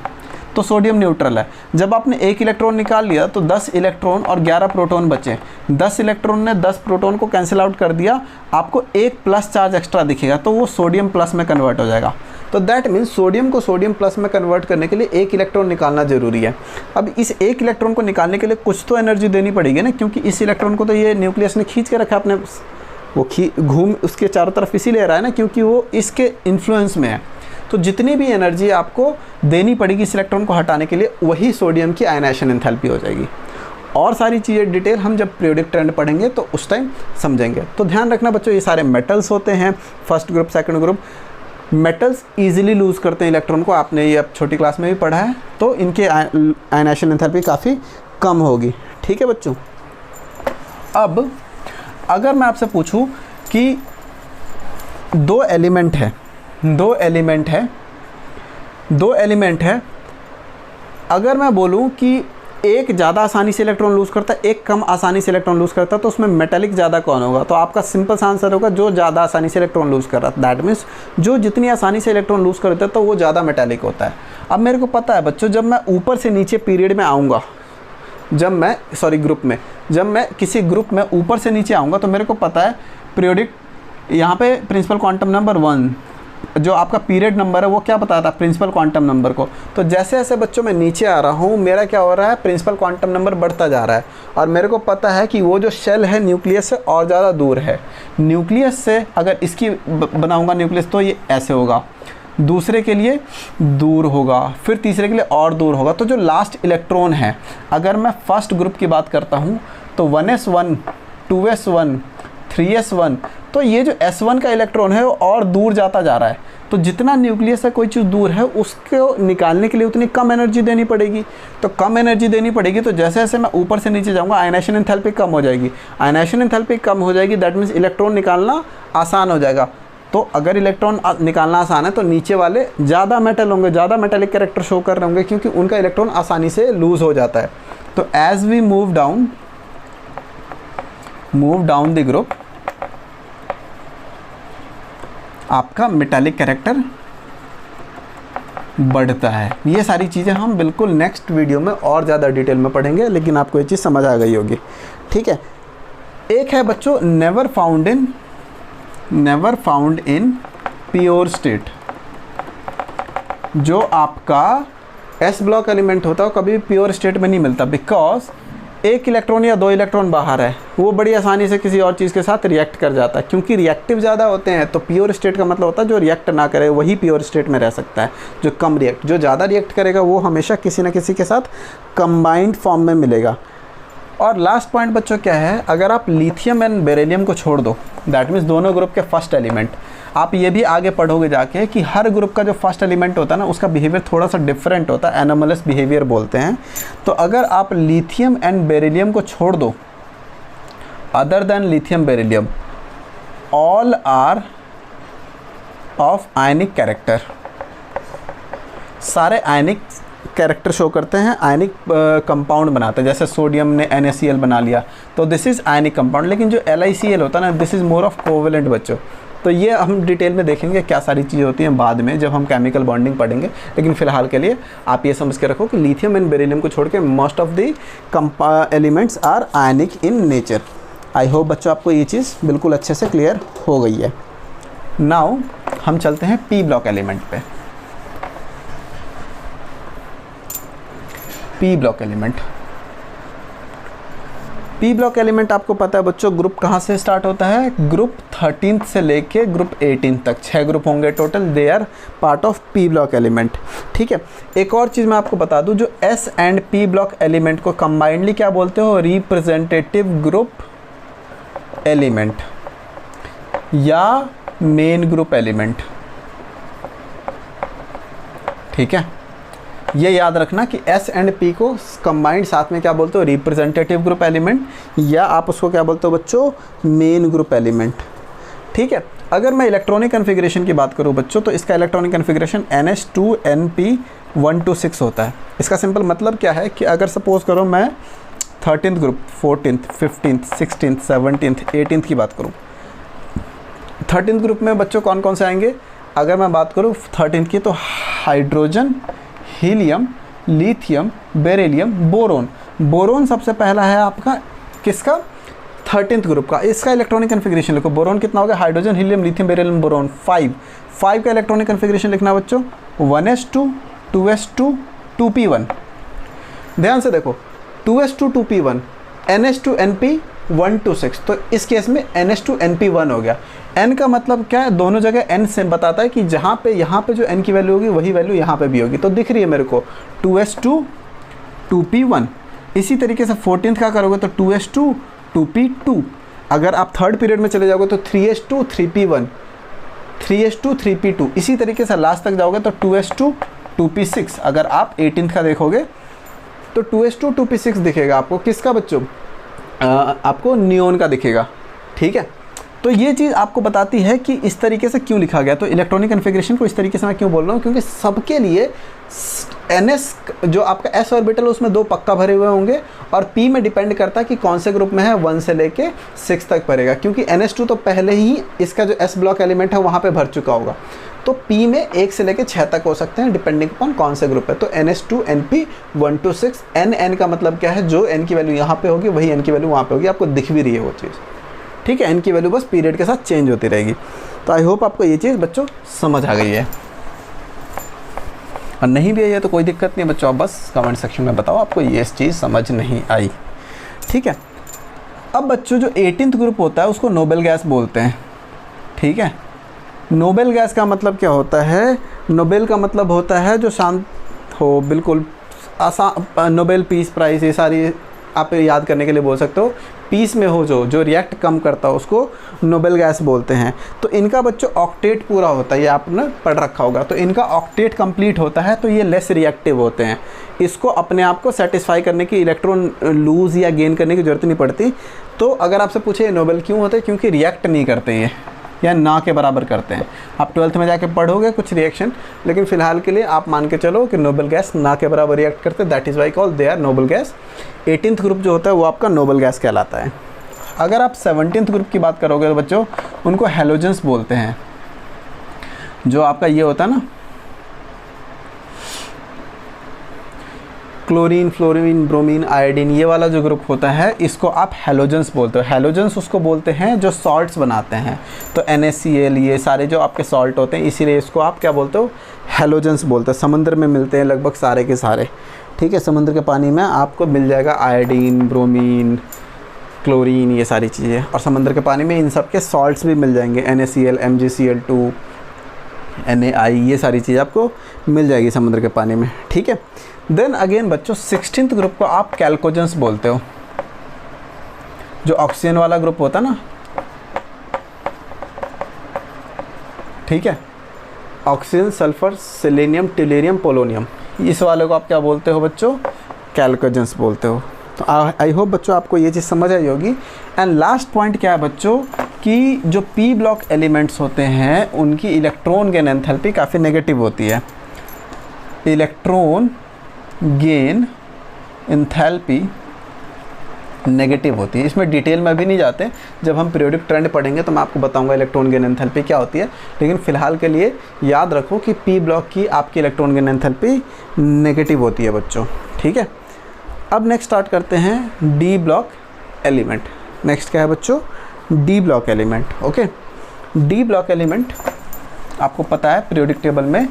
तो सोडियम न्यूट्रल है। जब आपने 1 इलेक्ट्रॉन निकाल लिया तो 10 इलेक्ट्रॉन और 11 प्रोटॉन बचे। 10 इलेक्ट्रॉन ने 10 प्रोटॉन को कैंसिल आउट कर दिया, आपको 1 प्लस चार्ज एक्स्ट्रा दिखेगा, तो वो सोडियम प्लस में कन्वर्ट हो जाएगा। तो दैट मीन्स सोडियम को सोडियम प्लस में कन्वर्ट करने के लिए 1 इलेक्ट्रॉन निकालना जरूरी है। अब इस 1 इलेक्ट्रॉन को निकालने के लिए कुछ तो एनर्जी देनी पड़ेगी ना, क्योंकि इस इलेक्ट्रॉन को तो ये न्यूक्लियस ने खींच के रखा अपने, वो घूम उसके चारों तरफ इसीलिए रहा है ना, क्योंकि वो इसके इन्फ्लुएंस में है। तो जितनी भी एनर्जी आपको देनी पड़ेगी इस इलेक्ट्रॉन को हटाने के लिए, वही सोडियम की आयनाइजेशन एंथैल्पी हो जाएगी। और सारी चीज़ें डिटेल हम जब पीरियोडिक ट्रेंड पढ़ेंगे तो उस टाइम समझेंगे। तो ध्यान रखना बच्चों, ये सारे मेटल्स होते हैं, first group second group. Metals easily lose करते हैं इलेक्ट्रॉन को, आपने ये अब छोटी क्लास में भी पढ़ा है, तो इनके आयनाइजेशन एंथैल्पी काफ़ी कम होगी, ठीक है बच्चों। अब अगर मैं आपसे पूछूं कि 2 एलिमेंट है, 2 एलिमेंट है, 2 एलिमेंट है, अगर मैं बोलूं कि एक ज़्यादा आसानी से इलेक्ट्रॉन लूज़ करता है, एक कम आसानी से इलेक्ट्रॉन लूज़ करता है, तो उसमें मेटेलिक ज़्यादा कौन होगा? तो आपका सिंपल सा आंसर होगा जो ज़्यादा आसानी से इलेक्ट्रॉन लूज़ कर रहा है। दैट मीन्स जो जितनी आसानी से इलेक्ट्रॉन लूज़ करता है तो वो ज़्यादा मेटेलिक होता है। अब मेरे को पता है बच्चों, जब मैं ऊपर से नीचे पीरियड में आऊँगा, जब मैं ग्रुप में, जब मैं किसी ग्रुप में ऊपर से नीचे आऊँगा तो मेरे को पता है पीरियोडिक, यहाँ पे प्रिंसिपल क्वांटम नंबर 1, जो आपका पीरियड नंबर है वो क्या बताता है? प्रिंसिपल क्वांटम नंबर को। तो जैसे जैसे बच्चों मैं नीचे आ रहा हूँ, मेरा क्या हो रहा है? प्रिंसिपल क्वांटम नंबर बढ़ता जा रहा है, और मेरे को पता है कि वो जो शेल है न्यूक्लियस से और ज़्यादा दूर है। न्यूक्लियस से अगर इसकी बनाऊँगा न्यूक्लियस तो ये ऐसे होगा, दूसरे के लिए दूर होगा, फिर तीसरे के लिए और दूर होगा। तो जो लास्ट इलेक्ट्रॉन है, अगर मैं फर्स्ट ग्रुप की बात करता हूँ तो 1s1, 2s1, 3s1, तो ये जो s1 का इलेक्ट्रॉन है वो और दूर जाता जा रहा है। तो जितना न्यूक्लियस से कोई चीज़ दूर है उसको निकालने के लिए उतनी कम एनर्जी देनी पड़ेगी। तो कम एनर्जी देनी पड़ेगी, तो जैसे जैसे मैं ऊपर से नीचे जाऊँगा आयनाइजेशन एंथैल्पी कम हो जाएगी। आयनाइजेशन एंथैल्पी कम हो जाएगी, दैट मीन्स इलेक्ट्रॉन निकालना आसान हो जाएगा। तो अगर इलेक्ट्रॉन निकालना आसान है तो नीचे वाले ज़्यादा मेटल होंगे, ज़्यादा मेटेलिक कैरेक्टर शो कर रहे होंगे, क्योंकि उनका इलेक्ट्रॉन आसानी से लूज़ हो जाता है। तो as we move down the group, आपका मेटालिक कैरेक्टर बढ़ता है। ये सारी चीज़ें हम बिल्कुल नेक्स्ट वीडियो में और ज़्यादा डिटेल में पढ़ेंगे, लेकिन आपको ये चीज़ समझ आ गई होगी, ठीक है। एक है बच्चों never found in pure state. जो आपका एस ब्लॉक एलिमेंट होता है वो कभी भी प्योर स्टेट में नहीं मिलता, बिकॉज एक इलेक्ट्रॉन या 2 इलेक्ट्रॉन बाहर है, वो बड़ी आसानी से किसी और चीज़ के साथ रिएक्ट कर जाता है, क्योंकि रिएक्टिव ज़्यादा होते हैं। तो प्योर स्टेट का मतलब होता है जो रिएक्ट ना करे वही प्योर स्टेट में रह सकता है। जो कम रिएक्ट, जो ज़्यादा रिएक्ट करेगा वो हमेशा किसी न किसी के साथ कंबाइंड फॉर्म में मिलेगा। और लास्ट पॉइंट बच्चों क्या है, अगर आप लिथियम एंड बेरिलियम को छोड़ दो, दैट मीन्स दोनों ग्रुप के फर्स्ट एलिमेंट, आप ये भी आगे पढ़ोगे जाके कि हर ग्रुप का जो फर्स्ट एलिमेंट होता है ना उसका बिहेवियर थोड़ा सा डिफरेंट होता है, एनोमलस बिहेवियर बोलते हैं। तो अगर आप लिथियम एंड बेरिलियम को छोड़ दो, other than lithium beryllium, all are of ionic character, सारे आयनिक कैरेक्टर शो करते हैं, आयनिक कंपाउंड बनाते हैं। जैसे सोडियम ने NaCl बना लिया तो दिस इज़ आयनिक कंपाउंड, लेकिन जो LiCl होता है ना this is more of covalent बच्चों। तो ये हम डिटेल में देखेंगे क्या सारी चीज़ें होती हैं बाद में जब हम केमिकल बॉन्डिंग पढ़ेंगे, लेकिन फ़िलहाल के लिए आप ये समझ के रखो कि लिथियम एंड बेरिलियम को छोड़ के most of the elements are ionic in nature. I hope बच्चों आपको ये चीज़ बिल्कुल अच्छे से क्लियर हो गई है। नाउ हम चलते हैं P ब्लॉक एलिमेंट पे। P block element, P block element आपको पता है बच्चों ग्रुप कहाँ से स्टार्ट होता है, ग्रुप 13 से लेके ग्रुप 18 तक 6 ग्रुप होंगे total, they are part of P block element. ठीक है, एक और चीज़ मैं आपको बता दूं, जो S and P block element को कंबाइंडली क्या बोलते हो, रिप्रेजेंटेटिव ग्रुप एलिमेंट या मेन ग्रुप एलिमेंट। ठीक है, ये याद रखना कि S एंड P को कंबाइंड साथ में क्या बोलते हो, रिप्रेजेंटेटिव ग्रुप एलिमेंट, या आप उसको क्या बोलते हो बच्चों, मेन ग्रुप एलिमेंट। ठीक है, अगर मैं इलेक्ट्रॉनिक कन्फिग्रेशन की बात करूँ बच्चों तो इसका इलेक्ट्रॉनिक कन्फिग्रेशन NH2NP126 होता है। इसका सिंपल मतलब क्या है कि अगर सपोज करो मैं 13th group, 14th, 15th, 16th, 17th, 18th की बात करूँ, 13th ग्रुप में बच्चों कौन कौन से आएंगे, अगर मैं बात करूँ 13th की तो hydrogen, helium, lithium, beryllium, boron. Boron सबसे पहला है आपका किसका, 13th ग्रुप का। इसका इलेक्ट्रॉनिक कन्फिग्रेशन लिखो, बोरोन कितना हो गया, hydrogen, helium, lithium, beryllium, boron 5 का इलेक्ट्रॉनिक कन्फिग्रेशन लिखना बच्चों, 1s2, 2s2, 2p1। ध्यान से देखो 2s2, 2p1, NH2NP126, तो इस केस में NH2NP1 हो गया। n का मतलब क्या है, दोनों जगह n से बताता है कि जहाँ पे यहाँ पे जो n की वैल्यू होगी वही वैल्यू यहाँ पे भी होगी। तो दिख रही है मेरे को 2s2, 2p1। इसी तरीके से 14th का करोगे तो 2s2, 2p2। अगर आप थर्ड पीरियड में चले जाओगे तो 3s2, 3p1, 3s2, 3p2। इसी तरीके से लास्ट तक जाओगे तो 2s2, 2p6। अगर आप 18th का देखोगे तो 2s2, 2p6 दिखेगा आपको, किसका बच्चों, आपको नियोन का दिखेगा। ठीक है, तो ये चीज़ आपको बताती है कि इस तरीके से क्यों लिखा गया। तो इलेक्ट्रॉनिक कन्फिग्रेशन को इस तरीके से मैं क्यों बोल रहा हूँ, क्योंकि सबके लिए NS जो आपका S ऑर्बिटल उसमें 2 पक्का भरे हुए होंगे, और P में डिपेंड करता है कि कौन से ग्रुप में है, 1 से लेके 6 तक भरेगा, क्योंकि NS2 तो पहले ही इसका जो S ब्लॉक एलिमेंट है वहाँ पे भर चुका होगा। तो P में 1 से लेके 6 तक हो सकते हैं डिपेंडिंग अपॉन कौन से ग्रुप है। तो NH2NP126, N का मतलब क्या है, जो N की वैल्यू यहाँ पे होगी वही N की वैल्यू वहाँ पे होगी, आपको दिख भी रही है वो चीज़। ठीक है, N की वैल्यू बस पीरियड के साथ चेंज होती रहेगी। तो आई होप आपको ये चीज़ बच्चों समझ आ गई है, और नहीं भी आई है तो कोई दिक्कत नहीं है बच्चों, आप बस कमेंट सेक्शन में बताओ आपको ये चीज़ समझ नहीं आई। ठीक है, अब बच्चों जो 18th ग्रुप होता है उसको नोबेल गैस बोलते हैं। ठीक है, नोबेल गैस का मतलब क्या होता है, नोबेल का मतलब होता है जो शांत हो, बिल्कुल आसान, नोबेल पीस प्राइज़, ये सारी आप याद करने के लिए बोल सकते हो। पीस में हो जो रिएक्ट कम करता हो उसको नोबेल गैस बोलते हैं। तो इनका बच्चों ऑक्टेट पूरा होता है, ये आपने पढ़ रखा होगा। तो इनका ऑक्टेट कंप्लीट होता है तो ये लेस रिएक्टिव होते हैं, इसको अपने आप को सेटिस्फाई करने की, इलेक्ट्रॉन लूज़ या गेन करने की ज़रूरत नहीं पड़ती। तो अगर आपसे पूछे नोबेल क्यों होते हैं, क्योंकि रिएक्ट नहीं करते ये, या ना के बराबर करते हैं। आप 12th में जाके पढ़ोगे कुछ रिएक्शन, लेकिन फ़िलहाल के लिए आप मान के चलो कि नोबेल गैस ना के बराबर रिएक्ट करते हैं, that is why call they are noble gas. 18th group जो होता है वो आपका नोबेल गैस कहलाता है। अगर आप 17th ग्रुप की बात करोगे तो बच्चों उनको हैलोजेंस बोलते हैं। जो आपका ये होता है ना, क्लोरीन, फ्लोरीन, ब्रोमीन, आयोडीन, ये वाला जो ग्रुप होता है इसको आप हैलोजेंस बोलते हो। हैलोजेंस उसको बोलते हैं जो सॉल्ट्स बनाते हैं। तो NaCl, ये सारे जो आपके सॉल्ट होते हैं, इसीलिए इसको आप क्या बोलते हो, हैलोजेंस बोलते हैं। समुद्र में मिलते हैं लगभग सारे के सारे। ठीक है। समुद्र के पानी में आपको मिल जाएगा आयोडीन, ब्रोमीन, क्लोरीन, ये सारी चीज़ें। और समुद्र के पानी में इन सब के सॉल्ट्स भी मिल जाएंगे, NaCl, MgCl2, Na, ये सारी चीज़ें आपको मिल जाएगी समुद्र के पानी में, ठीक है। देन अगेन बच्चों 16th ग्रुप को आप कैल्कोजेंस बोलते हो, जो ऑक्सीजन वाला ग्रुप होता है ना, ठीक है। Oxygen, sulphur, selenium, tellurium, polonium, इस वाले को आप क्या बोलते हो बच्चों? कैल्कोजेंस बोलते हो। तो आई होप बच्चों आपको ये चीज़ समझ आई होगी। एंड लास्ट पॉइंट क्या है बच्चों कि जो पी ब्लॉक एलिमेंट्स होते हैं उनकी इलेक्ट्रॉन गेन एंथैल्पी काफ़ी नेगेटिव होती है। इलेक्ट्रॉन गेन एंथैल्पी नेगेटिव होती है। इसमें डिटेल में भी नहीं जाते, जब हम पीरियोडिक ट्रेंड पढ़ेंगे तो मैं आपको बताऊंगा इलेक्ट्रॉन गेन एंथैल्पी क्या होती है। लेकिन फ़िलहाल के लिए याद रखो कि पी ब्लॉक की आपकी इलेक्ट्रॉन गेन एंथैल्पी नेगेटिव होती है बच्चों, ठीक है। अब नेक्स्ट स्टार्ट करते हैं डी ब्लॉक एलिमेंट। नेक्स्ट क्या है बच्चों? D block element. Okay, D block element आपको पता है पीरियोडिक टेबल में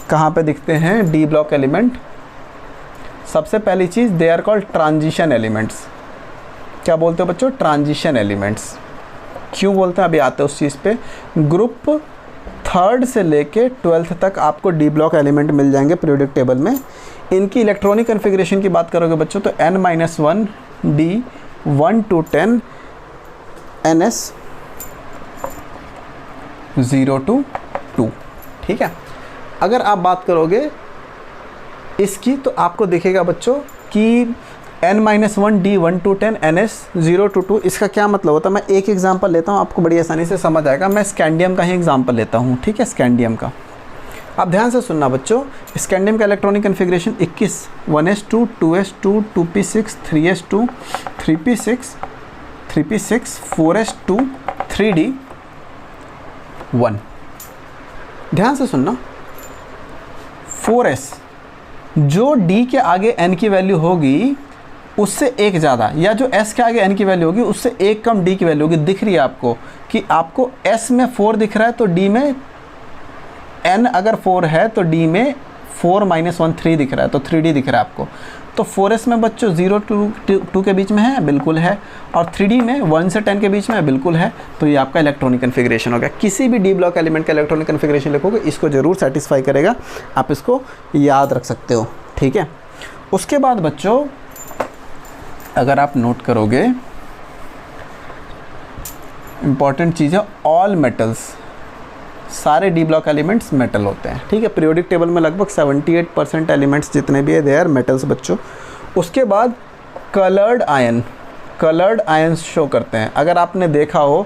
कहाँ पे दिखते हैं डी ब्लॉक एलिमेंट? सबसे पहली चीज़, they are called transition elements. क्या बोलते हो बच्चों? Transition elements. क्यों बोलते हैं अभी आते हैं उस चीज़ पे। ग्रुप 3rd से लेके 12th तक आपको डी ब्लॉक एलिमेंट मिल जाएंगे पीरियोडिक टेबल में। इनकी इलेक्ट्रॉनिक कन्फिग्रेशन की बात करोगे बच्चों तो n-1 d 1 to 10 ns 0 to 2, ठीक है। अगर आप बात करोगे इसकी तो आपको दिखेगा बच्चों कि n-1 d 1 to 10 ns 0 to 2, इसका क्या मतलब होता है? मैं एक एग्जांपल लेता हूँ, आपको बड़ी आसानी से समझ आएगा। मैं स्कैंडियम का ही एग्जांपल लेता हूँ, ठीक है। स्कैंडियम का आप ध्यान से सुनना बच्चों। स्कैंडियम का electronic configuration 21, 1s2 2s2 2p6 3s2 3p6 3p6 4s2 3d1। ध्यान से सुनना, 4s जो d के आगे n की वैल्यू होगी उससे एक ज़्यादा, या जो s के आगे n की वैल्यू होगी उससे एक कम d की वैल्यू होगी। दिख रही है आपको कि आपको s में 4 दिख रहा है तो d में n अगर 4 है तो d में 4 - 1 3 दिख रहा है, तो 3d दिख रहा है आपको। तो 4s में बच्चों 0 to 2 के बीच में है, बिल्कुल है। और 3d में 1 से 10 के बीच में है, बिल्कुल है। तो ये आपका इलेक्ट्रॉनिक कन्फिग्रेशन हो गया। किसी भी डी ब्लॉक एलिमेंट का इलेक्ट्रॉनिक कन्फिग्रेशन लिखोगे इसको ज़रूर सेटिस्फाई करेगा, आप इसको याद रख सकते हो, ठीक है। उसके बाद बच्चों अगर आप नोट करोगे इम्पॉर्टेंट चीज़ है, ऑल मेटल्स, सारे डी ब्लॉक एलिमेंट्स मेटल होते हैं, ठीक है। पीरियोडिक टेबल में लगभग 78% एलिमेंट्स जितने भी है दे आर मेटल्स बच्चों। उसके बाद कलर्ड आयन शो करते हैं। अगर आपने देखा हो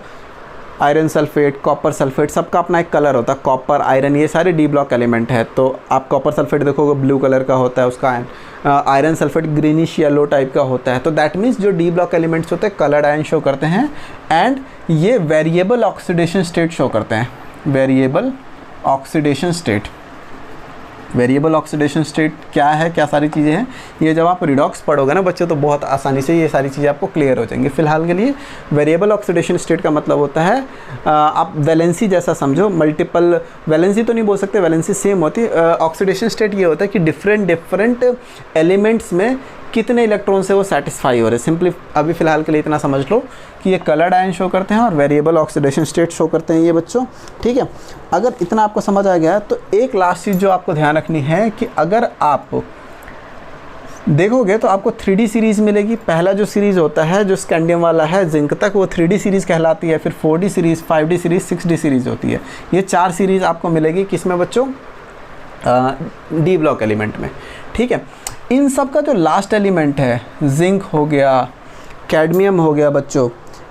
आयरन सल्फेट, कॉपर सल्फेट, सबका अपना एक कलर होता है। कॉपर, आयरन, ये सारे डी ब्लॉक एलिमेंट है। तो आप कॉपर सल्फेट देखोगे ब्लू कलर का होता है उसका ion. Iron sulphate greenish yellow type का होता है। तो दैट मीन्स जो डी ब्लॉक एलिमेंट्स होते हैं कलर्ड आयन शो करते हैं। एंड ये वेरिएबल ऑक्सीडेशन स्टेट शो करते हैं। Variable oxidation state, variable oxidation state क्या है, क्या सारी चीज़ें हैं, ये जब आप रिडॉक्स पढ़ोगे ना बच्चों तो बहुत आसानी से ये सारी चीज़ें आपको क्लियर हो जाएंगी। फिलहाल के लिए वेरिएबल ऑक्सीडेशन स्टेट का मतलब होता है आप वैलेंसी जैसा समझो, मल्टीपल वैलेंसी तो नहीं बोल सकते, वैलेंसी सेम होती है। ऑक्सीडेशन स्टेट ये होता है कि डिफरेंट एलिमेंट्स में कितने इलेक्ट्रॉन से वो सेटिस्फाई हो रहे हैं। सिंपली अभी फ़िलहाल के लिए इतना समझ लो कि ये कलर्ड आयन शो करते हैं और वेरिएबल ऑक्सीडेशन स्टेट शो करते हैं ये बच्चों, ठीक है। अगर इतना आपको समझ आ गया तो एक लास्ट चीज़ जो आपको ध्यान रखनी है कि अगर आप देखोगे तो आपको 3D सीरीज़ मिलेगी। पहला जो सीरीज़ होता है जो स्कैंडियम वाला है जिंक तक, वो 3D सीरीज़ कहलाती है। फिर 4D series, 5D series, 6D series होती है। ये 4 सीरीज़ आपको मिलेगी किस में बच्चों? डी ब्लॉक एलिमेंट में, ठीक है। इन सब का जो लास्ट एलिमेंट है, जिंक हो गया, कैडमियम हो गया बच्चों,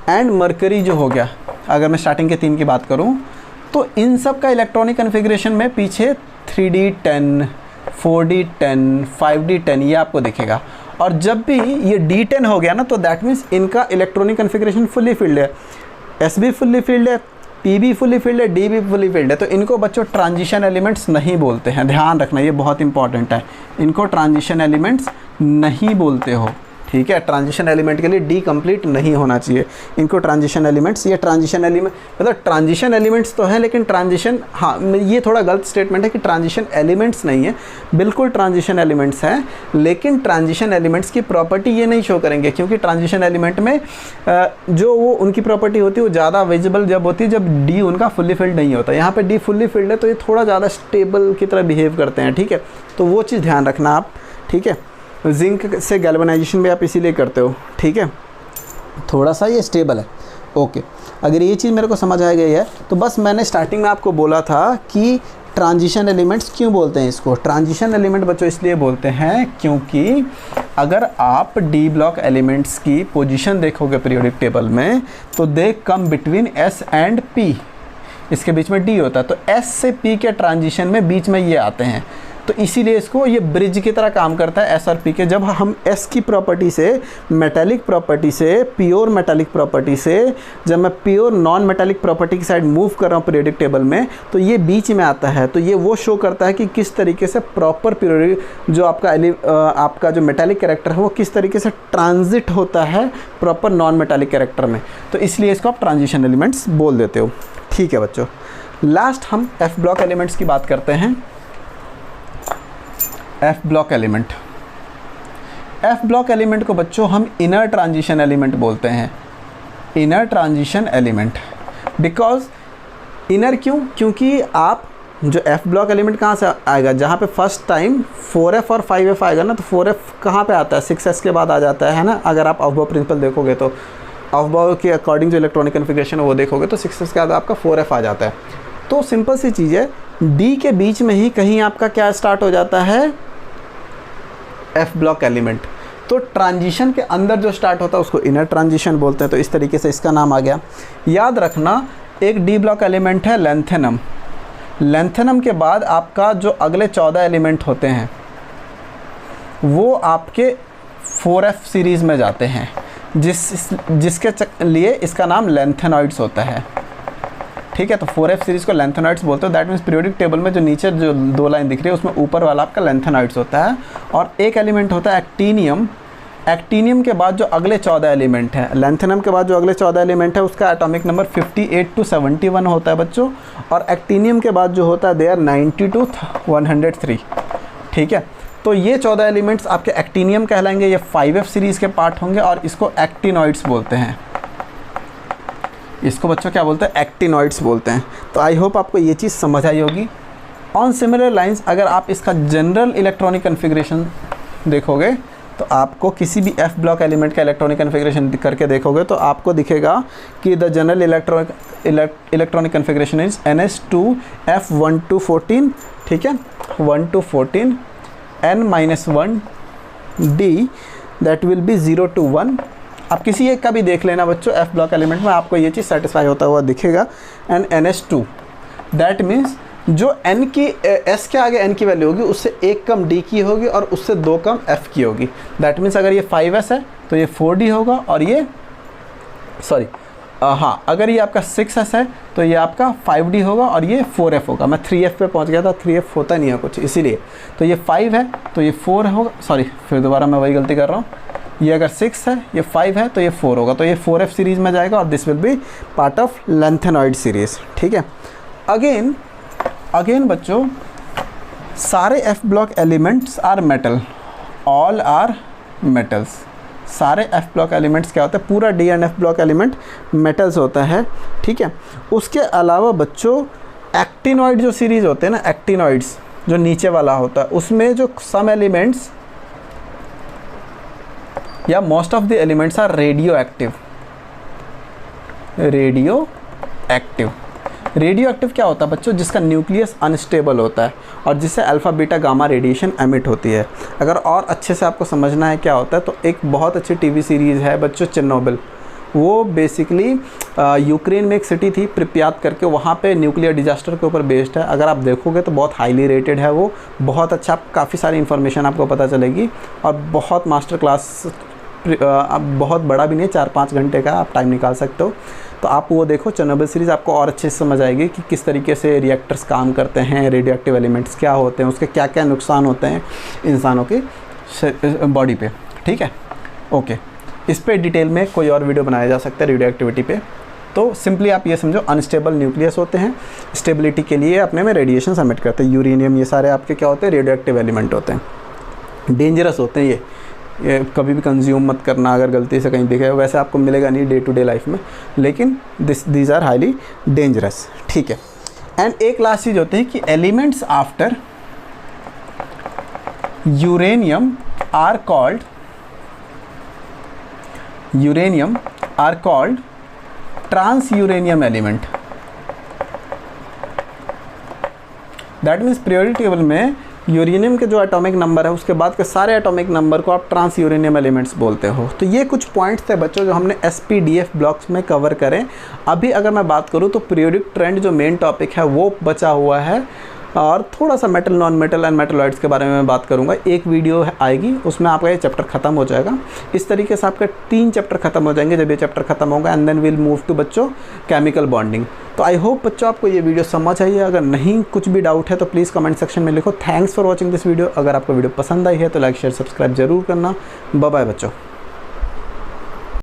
एंड मरकरी जो हो गया, अगर मैं स्टार्टिंग के 3 की बात करूं तो इन सब का इलेक्ट्रॉनिक कन्फिग्रेशन में पीछे 3D10, 4D10, 5D10 ये आपको दिखेगा। और जब भी ये D10 हो गया ना तो दैट मीन्स इनका इलेक्ट्रॉनिक कन्फिग्रेशन फुल्ली फिल्ड है। S भी फुल्ली फिल्ड है, P भी फुल्ली फिल्ड है, D भी फुल्ली फिल्ड है। तो इनको बच्चों ट्रांजिशन एलिमेंट्स नहीं बोलते हैं, ध्यान रखना ये बहुत इंपॉर्टेंट है। इनको ट्रांजिशन एलिमेंट्स नहीं बोलते हो, ठीक है, ट्रांजिशन एलिमेंट के लिए डी कंप्लीट नहीं होना चाहिए। इनको ट्रांजिशन एलिमेंट्स, ये ट्रांजिशन एलिमेंट मतलब ट्रांजिशन एलिमेंट्स तो है लेकिन ट्रांजिशन, हाँ ये थोड़ा गलत स्टेटमेंट है कि ट्रांजिशन एलिमेंट्स नहीं है, बिल्कुल ट्रांजिशन एलिमेंट्स हैं, लेकिन ट्रांजिशन एलिमेंट्स की प्रॉपर्टी ये नहीं शो करेंगे, क्योंकि ट्रांजिशन एलिमेंट में जो वो उनकी प्रॉपर्टी होती है वो ज़्यादा विजिबल जब होती है जब डी उनका फुल्ली फिल्ड नहीं होता। यहाँ पे डी फुल्ली फिल्ड है तो ये थोड़ा ज़्यादा स्टेबल की तरह बिहेव करते हैं, ठीक है, तो वो चीज़ ध्यान रखना आप, ठीक है। जिंक से गैल्वेनाइजेशन भी आप इसीलिए करते हो, ठीक है, थोड़ा सा ये स्टेबल है, ओके। अगर ये चीज़ मेरे को समझ आ गई है तो बस मैंने स्टार्टिंग में आपको बोला था कि ट्रांजिशन एलिमेंट्स क्यों बोलते हैं इसको। ट्रांजिशन एलिमेंट बच्चों इसलिए बोलते हैं क्योंकि अगर आप डी ब्लॉक एलिमेंट्स की पोजीशन देखोगे पीरियोडिक टेबल में तो they come between S and P, इसके बीच में डी होता है, तो एस से पी के ट्रांजिशन में बीच में ये आते हैं, तो इसीलिए इसको ये ब्रिज की तरह काम करता है एस और पी के। जब हम एस की प्रॉपर्टी से, मेटालिक प्रॉपर्टी से, प्योर मेटालिक प्रॉपर्टी से जब मैं प्योर नॉन मेटालिक प्रॉपर्टी की साइड मूव कर रहा हूँ पीरियोडिक टेबल में, तो ये बीच में आता है, तो ये वो शो करता है कि किस तरीके से प्रॉपर पीरियोडिक जो आपका जो मेटालिक कैरेक्टर है वो किस तरीके से ट्रांजिट होता है प्रॉपर नॉन मेटालिक कैरेक्टर में, तो इसलिए इसको आप ट्रांजिशन एलिमेंट्स बोल देते हो, ठीक है बच्चों। लास्ट हम एफ ब्लॉक एलिमेंट्स की बात करते हैं। F block element, F block element को बच्चों हम इनर ट्रांजिशन एलिमेंट बोलते हैं, inner transition element. Because inner क्यों, क्योंकि आप जो एफ ब्लॉक एलिमेंट कहाँ से आएगा, जहाँ पे फर्स्ट टाइम 4f और 5f आएगा ना, तो 4f कहाँ पे आता है, 6s के बाद आ जाता है ना। अगर आप अफबाउ प्रिंसिपल देखोगे तो अफबाउ के अकॉर्डिंग जो इलेक्ट्रॉनिक कन्फिग्रेशन है वो देखोगे तो 6s के बाद आपका 4f आ जाता है। तो सिंपल सी चीज़ है, डी के बीच में ही कहीं आपका क्या स्टार्ट हो जाता है, एफ ब्लॉक एलिमेंट। तो ट्रांजिशन के अंदर जो स्टार्ट होता है उसको इनर ट्रांजिशन बोलते हैं, तो इस तरीके से इसका नाम आ गया। याद रखना एक डी ब्लॉक एलिमेंट है लेंथेनम, लेंथेनम के बाद आपका जो अगले 14 एलिमेंट होते हैं वो आपके 4f सीरीज़ में जाते हैं, जिसके लिए इसका नाम लेंथेनॉइड्स होता है, ठीक है। तो 4f सीरीज़ को लेंथेनॉइड्स बोलते हैं। दैट मीन्स पीरियोडिक टेबल में जो नीचे जो 2 लाइन दिख रही है उसमें ऊपर वाला आपका लेंथेनॉइड्स होता है। और एक एलिमेंट होता है एक्टीनियम, एक्टीनियम के बाद जो अगले 14 एलिमेंट हैं, लेंथेनम के बाद जो अगले 14 एलिमेंट है उसका एटॉमिक नंबर 58 to 71 होता है बच्चों। और एक्टीनियम के बाद जो होता है दे आर 90 to 103, ठीक है। तो ये 14 एलिमेंट्स आपके एक्टीनियम कहलाएंगे, ये 5f सीरीज़ के पार्ट होंगे और इसको एक्टिनॉइड्स बोलते हैं। इसको बच्चों क्या बोलते हैं, एक्टिनॉइड्स बोलते हैं। तो आई होप आपको ये चीज़ समझ आई होगी। ऑन सिमिलर लाइंस अगर आप इसका जनरल इलेक्ट्रॉनिक कन्फिग्रेशन देखोगे तो आपको किसी भी एफ ब्लॉक एलिमेंट का इलेक्ट्रॉनिक कन्फिग्रेशन करके देखोगे तो आपको दिखेगा कि the general electronic configuration is NS2F1 to 14, ठीक है, 1 to 14, N-1 D that will be 0 to 1। आप किसी एक का भी देख लेना बच्चों एफ ब्लॉक एलिमेंट में, आपको ये चीज़ सेटिस्फाई होता हुआ दिखेगा। एंड NS2 दैट मीन्स जो n की s के आगे n की वैल्यू होगी उससे 1 कम d की होगी और उससे 2 कम f की होगी। दैट मीन्स अगर ये 5s है तो ये 4d होगा और ये हाँ अगर ये आपका 6s है तो ये आपका 5d होगा और ये 4f होगा। मैं 3f पे पहुंच गया था, 3f होता नहीं है कुछ इसीलिए। तो ये 5 है तो ये 4 होगा, फिर दोबारा मैं वही गलती कर रहा हूँ, ये अगर 6 है ये 5 है तो ये 4 होगा, तो ये 4f सीरीज़ में जाएगा और this will be part of lanthanoid series, ठीक है। अगेन बच्चों सारे F block elements are metal, all are metals. सारे एफ ब्लॉक एलिमेंट्स क्या होता है, पूरा D and F block element metals होता है, ठीक है। उसके अलावा बच्चों एक्टिनॉइड जो सीरीज़ होते हैं ना, एक्टिनॉइड्स जो नीचे वाला होता है उसमें जो सम एलिमेंट्स या most of the elements are radioactive. Radioactive क्या होता है बच्चों, जिसका न्यूक्लियस अनस्टेबल होता है और जिससे alpha beta gamma radiation emit होती है। अगर और अच्छे से आपको समझना है क्या होता है तो एक बहुत अच्छी टीवी सीरीज़ है बच्चों चेरनोबिल। वो बेसिकली यूक्रेन में एक सिटी थी प्रिप्यात करके, वहाँ पे न्यूक्लियर डिजास्टर के ऊपर बेस्ड है। अगर आप देखोगे तो बहुत हाईली रेटेड है वो, बहुत अच्छा, काफ़ी सारी इन्फॉर्मेशन आपको पता चलेगी और बहुत मास्टर क्लास, बहुत बड़ा भी नहीं, 4-5 घंटे का आप टाइम निकाल सकते हो। तो आप वो देखो चेरनोबिल सीरीज़, आपको और अच्छे से समझ आएगी कि किस तरीके से रिएक्टर्स काम करते हैं, रेडियो एक्टिव एलिमेंट्स क्या होते हैं, उसके क्या क्या नुकसान होते हैं इंसानों की बॉडी पे, ठीक है। ओके, इस पे डिटेल में कोई और वीडियो बनाया जा सकता है रेडियो एक्टिविटी पे। तो सिंपली आप ये समझो, अनस्टेबल न्यूक्लियस होते हैं, स्टेबिलिटी के लिए अपने में रेडिएशन सबमिट करते हैं। यूरेनियम, ये सारे आपके क्या होते हैं, रेडियो एक्टिव एलिमेंट होते हैं। डेंजरस होते हैं ये कभी भी कंज्यूम मत करना अगर गलती से कहीं दिखे, वैसे आपको मिलेगा नहीं डे टू डे लाइफ में, लेकिन दीज आर हाईली डेंजरस, ठीक है। एंड एक लास्ट चीज़ होती है कि elements after uranium are called transuranium element. That means periodic table में यूरेनियम के जो एटॉमिक नंबर है उसके बाद के सारे एटॉमिक नंबर को आप ट्रांस यूरेनियम एलिमेंट्स बोलते हो। तो ये कुछ पॉइंट्स थे बच्चों जो हमने SPDF ब्लॉक्स में कवर करें। अभी अगर मैं बात करूँ तो पीरियोडिक ट्रेंड जो मेन टॉपिक है वो बचा हुआ है, और थोड़ा सा metal, non metal and metalloids के बारे में मैं बात करूँगा। एक वीडियो आएगी उसमें आपका ये चैप्टर ख़त्म हो जाएगा। इस तरीके से आपके 3 चैप्टर ख़त्म हो जाएंगे जब ये चैप्टर ख़त्म होगा, and then will move to बच्चों केमिकल बॉन्डिंग। तो आई होप बच्चों आपको ये वीडियो समझ आई है। अगर नहीं कुछ भी डाउट है तो प्लीज़ कमेंट सेक्शन में लिखो। Thanks for watching this video. अगर आपको वीडियो पसंद आई है तो लाइक शेयर सब्सक्राइब जरूर करना। बाय बाय बच्चों।